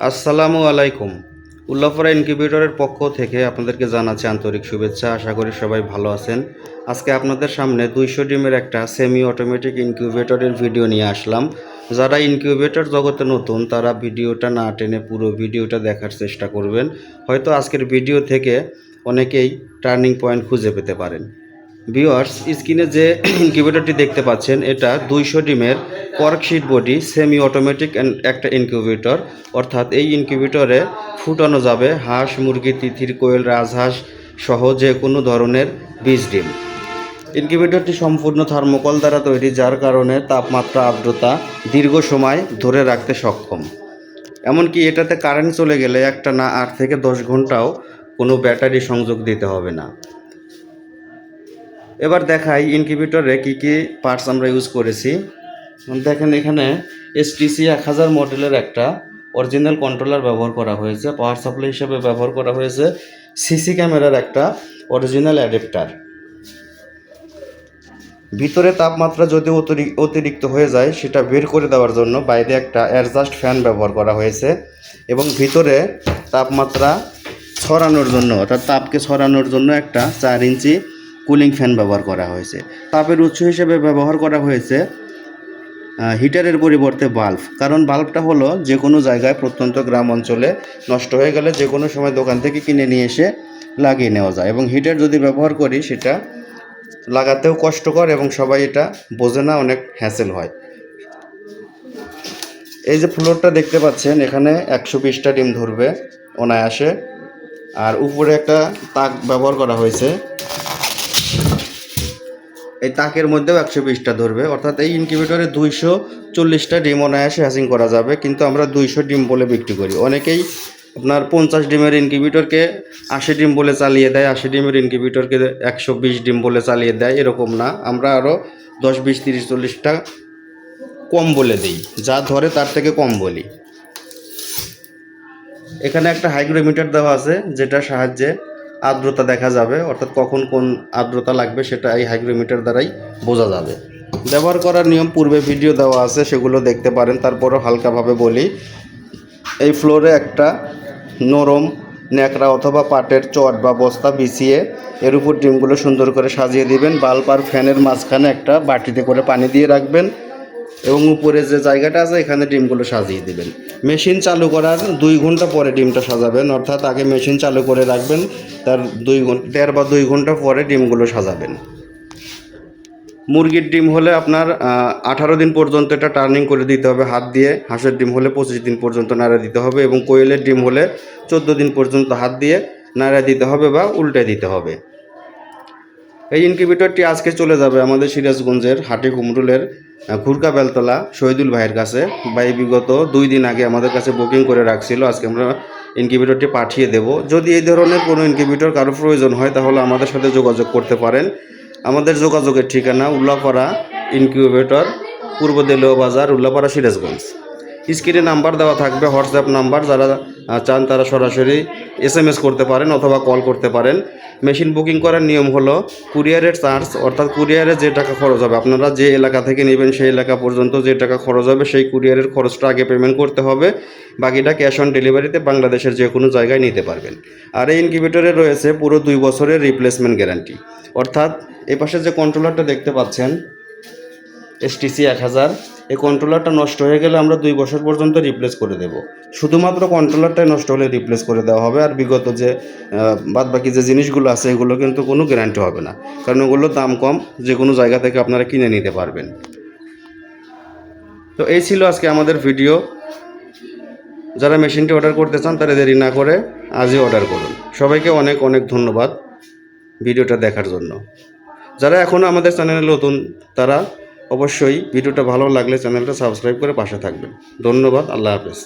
আসসালামু আলাইকুম। উল্লাপাড়া ইনকিউবেটরের পক্ষ থেকে আপনাদেরকে জানাচ্ছি আন্তরিক শুভেচ্ছা। আশা করি সবাই ভালো আছেন। আজকে আপনাদের সামনে 200 ডিমের একটা সেমি অটোমেটিক ইনকিউবেটরের ভিডিও নিয়ে আসলাম। যারা ইনকিউবেটর জগতে নতুন তারা ভিডিওটা না টেনে পুরো ভিডিওটা দেখার চেষ্টা করবেন। হয়তো আজকের ভিডিও থেকে অনেকেই টার্নিং পয়েন্ট খুঁজে পেতে পারেন। ভিউয়ার্স, স্ক্রিনে যে ইনকিউবেটরটি দেখতে পাচ্ছেন এটা 200 ডিমের কর্কশিট বডি সেমি অটোমেটিক একটা ইনকিউবেটর। অর্থাৎ এই ইনকিউবেটরে ফুটানো যাবে হাঁস, মুরগি, তিতির, কোয়েল, রাজহাঁস সহ যে কোনো ধরনের বীজ ডিম। ইনকিউবেটরটি সম্পূর্ণ থার্মোকল দ্বারা তৈরি, যার কারণে তাপমাত্রা, আর্দ্রতা দীর্ঘ সময় ধরে রাখতে সক্ষম। এমনকি এটাতে কারেন্ট চলে গেলে একটা না 8 থেকে 10 ঘন্টাও কোনো ব্যাটারি সংযোগ দিতে হবে না। এবার দেখাই ইনকিউবেটরে কী কী পার্টস আমরা ইউজ করেছি। দেখেন, এখানে STC 1000 মডেলের একটা অরিজিনাল কন্ট্রোলার ব্যবহার করা হয়েছে। পাওয়ার সাপ্লাই হিসেবে ব্যবহার করা হয়েছে সিসি ক্যামেরার একটা অরিজিনাল অ্যাডাপ্টার। ভিতরে তাপমাত্রা যদি অতিরিক্ত হয়ে যায় সেটা বের করে দেওয়ার জন্য বাইরে একটা অ্যাডজাস্ট ফ্যান ব্যবহার করা হয়েছে, এবং ভিতরে তাপমাত্রা ছড়ানোর জন্য অর্থাৎ তাপকে ছড়ানোর জন্য একটা 4 ইঞ্চি কুলিং ফ্যান ব্যবহার করা হয়েছে। তাপের উৎস হিসেবে ব্যবহার করা হয়েছে হিটারের পরিবর্তে বাল্ব। কারণ বাল্বটা হলো যে কোনো জায়গায়, প্রত্যন্ত গ্রাম অঞ্চলে নষ্ট হয়ে গেলে যে কোনো সময় দোকান থেকে কিনে নিয়ে এসে লাগিয়ে নেওয়া যায়, এবং হিটার যদি ব্যবহার করি সেটা লাগাতেও কষ্টকর এবং সবাই এটা বোঝে না, অনেক হ্যাসেল হয়। এই যে ফ্লোরটা দেখতে পাচ্ছেন, এখানে 120টা ডিম ধরবে অনায়াসে। আর উপরে একটা তাক ব্যবহার করা হয়েছে, এই তাকের মধ্যেও 120টা ধরবে। অর্থাৎ এই ইনকিউবেটরে 240টা ডিম অনায়াসে হ্যাচিং করা যাবে, কিন্তু আমরা 200 ডিম বলে বিক্রি করি। অনেকেই আপনার 50 ডিমের ইনকিউবেটরকে 80 ডিম বলে চালিয়ে দেয়, 80 ডিমের ইনকিউবেটরকে 120 ডিম বলে চালিয়ে দেয়। এরকম না, আমরা আরও 10, 20, 30, 40টা কম বলে দিই, যা ধরে তার থেকে কম বলি। এখানে একটা হাইগ্রোমিটার দেওয়া আছে, যেটার সাহায্যে আর্দ্রতা দেখা যাবে, অর্থাৎ কখন কোন আর্দ্রতা লাগবে সেটা এই হাইগ্রোমিটার দ্বারাই বোঝা যাবে। ব্যবহার করার নিয়ম পূর্বে ভিডিও দেওয়া আছে, সেগুলো দেখতে পারেন। তারপরও হালকাভাবে বলি, এই ফ্লোরে একটা নরম ন্যাকড়া অথবা পাটের চট বা বস্তা বিছিয়ে এর উপর ডিমগুলো সুন্দর করে সাজিয়ে দিবেন। বাল্ব আর ফ্যানের মাঝখানে একটা বাটিতে করে পানি দিয়ে রাখবেন, এবং উপরে যে জায়গাটা আছে এখানে ডিমগুলো সাজিয়ে দিবেন। মেশিন চালু করার 2 ঘন্টা পরে ডিমটা সাজাবেন, অর্থাৎ আগে মেশিন চালু করে রাখবেন, তার 1.5 বা 2 ঘন্টা পরে ডিমগুলো সাজাবেন। মুরগির ডিম হলে আপনার 18 দিন পর্যন্ত এটা টার্নিং করে দিতে হবে হাত দিয়ে। হাঁসের ডিম হলে 25 দিন পর্যন্ত নাড়া দিতে হবে, এবং কোয়েলের ডিম হলে 14 দিন পর্যন্ত হাত দিয়ে নাড়া দিতে হবে বা উল্টে দিতে হবে। এই ইনকিউবেটরটি আজকে চলে যাবে আমাদের সিরাজগঞ্জের হাটি কুমরুলের ঘুরকা বেলতলা শহীদুল ভাইয়ের কাছে। ভাই বিগত 2 দিন আগে আমাদের কাছে বুকিং করে রাখছিল, আজকে আমরা ইনকিউবেটরটি পাঠিয়ে দেব। যদি এই ধরনের কোনো ইনকিউবেটর কারো প্রয়োজন হয় তাহলে আমাদের সাথে যোগাযোগ করতে পারেন। আমাদের যোগাযোগের ঠিকানা উল্লাপাড়া ইনকিউবেটর, পূর্ব দেলোয়া বাজার, উল্লাপাড়া, সিরাজগঞ্জ। স্ক্রিনে নাম্বার দেওয়া থাকবে, হোয়াটসঅ্যাপ নাম্বার। যারা চান তারা সরাসরি SMS করতে পারেন অথবা কল করতে পারেন। মেশিন বুকিং করার নিয়ম হলো কুরিয়ারের চার্জ, অর্থাৎ কুরিয়ারে যে টাকা খরচ হবে, আপনারা যে এলাকা থেকে নেবেন সেই এলাকা পর্যন্ত যে টাকা খরচ হবে সেই কুরিয়ারের খরচটা আগে পেমেন্ট করতে হবে। বাকিটা ক্যাশ অন ডেলিভারিতে বাংলাদেশের যে কোনো জায়গায় নিতে পারবেন। আর এই ইনকিউবেটরে রয়েছে পুরো 2 বছরের রিপ্লেসমেন্ট গ্যারান্টি। অর্থাৎ এই পাশে যে কন্ট্রোলারটা দেখতে পাচ্ছেন STC 1000, এই কন্ট্রোলারটা নষ্ট হয়ে গেলে আমরা 2 বছর পর্যন্ত রিপ্লেস করে দেব। শুধুমাত্র কন্ট্রোলারটাই নষ্ট হলে রিপ্লেস করে দেওয়া হবে, আর বিগত যে বাদবাকি যে জিনিসগুলো আছে এগুলো কিন্তু কোনো গ্যারান্টি হবে না, কারণ ওগুলোর দাম কম, যে কোনো জায়গা থেকে আপনারা কিনে নিতে পারবেন। তো এই ছিল আজকে আমাদের ভিডিও। যারা মেশিনটি অর্ডার করতে চান তারা দেরি না করে আজই অর্ডার করুন। সবাইকে অনেক অনেক ধন্যবাদ ভিডিওটা দেখার জন্য। যারা এখনও আমাদের চ্যানেলে নতুন তারা অবশ্যই ভিডিওটা ভালো লাগলে চ্যানেলটা সাবস্ক্রাইব করে পাশে থাকবেন। ধন্যবাদ। আল্লাহ হাফেজ।